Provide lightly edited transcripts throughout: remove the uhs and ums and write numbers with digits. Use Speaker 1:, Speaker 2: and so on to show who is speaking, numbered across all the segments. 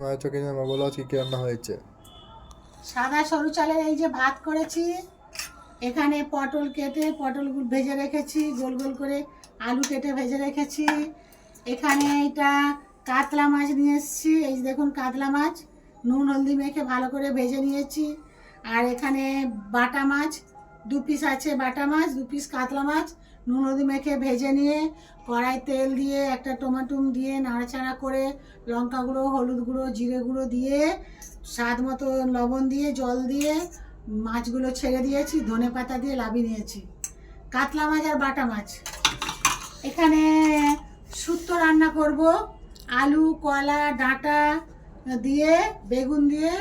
Speaker 1: আচ্ছা কিনা মা বলো আজকে কি রান্না হয়েছে?
Speaker 2: সাদা সরু চালের এই যে ভাত করেছি। এখানে পটল কেটে পটল ভেজে রেখেছি, গোল গোল করে আলু কেটে ভেজে রেখেছি। এখানে এটা কাতলা মাছ নিয়ে এসেছি, এই যে দেখুন কাতলা মাছ নুন হলদি মেখে ভালো করে ভেজে নিয়েছি। আর এখানে বাটা মাছ 2 পিস আছে, বাটা মাছ 2 পিস কাতলা মাছ নুন হলদি মেখে ভেজে নিয়ে কড়াই তেল দিয়ে একটা টমেটো দিয়ে নাড়াচাড়া করে লঙ্কা গুঁড়ো, হলুদ গুঁড়ো, জিরে গুঁড়ো দিয়ে স্বাদ মতো লবণ দিয়ে জল দিয়ে মাছগুলো ছেড়ে দিয়েছি, ধনে পাতা দিয়ে লাবিয়ে নিয়েছি। কাতলা মাছ আর বাটা মাছ। এখানে শুক্তো রান্না করব, আলু কলা ডাঁটা দিয়ে বেগুন দিয়ে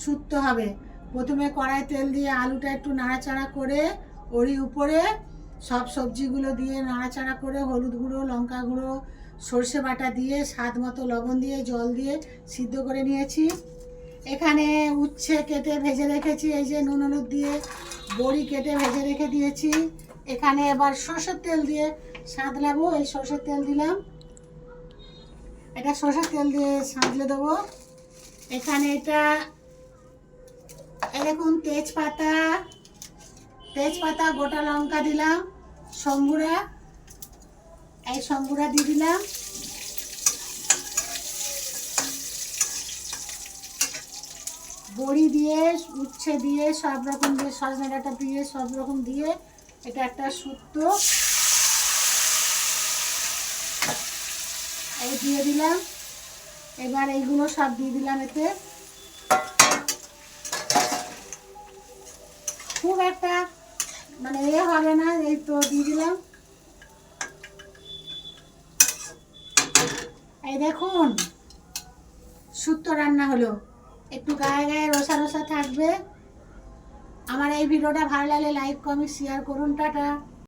Speaker 2: শুক্তো হবে। প্রথমে কড়াই তেল দিয়ে আলুটা একটু নাড়াচাড়া করে ওরই উপরে সব সবজিগুলো দিয়ে নাড়াচাড়া করে হলুদ গুঁড়ো, লঙ্কা গুঁড়ো, সর্ষে বাটা দিয়ে স্বাদ মতো লবণ দিয়ে জল দিয়ে সিদ্ধ করে নিয়েছি। এখানে উচ্ছে কেটে ভেজে রেখেছি, এই যে নুন হলুদ দিয়ে বড়ি কেটে ভেজে রেখে দিয়েছি। এখানে এবার সর্ষের তেল দিয়ে সাঁতলাবো, এই সর্ষের তেল দিলাম, এটা সর্ষের তেল দিয়ে সাঁতলে দেবো। এখানে এটা দেখুন তেজপাতা, তেজপাতা গোটা লঙ্কা দিলাম, সম্বুরা, এই সম্বুরা দিয়ে দিলাম। বড়ি দিয়ে উচ্ছে দিয়ে সব রকম দিয়ে সজনে ডাঁটা দিয়ে সব রকম দিয়ে এটা একটা শুক্তো এই দিয়ে দিলাম। এবার এইগুলো সব দিয়ে দিলাম, এতে খুব একটা মানে হবে না, এই তো দিয়ে দিলাম। এই দেখুন শুক্তো রান্না হলো, একটু গায়ে গায়ে রসা রসা থাকবে। আমার এই ভিডিওটা ভালো লাগলে লাইক কমেন্ট শেয়ার করুন, টাটা।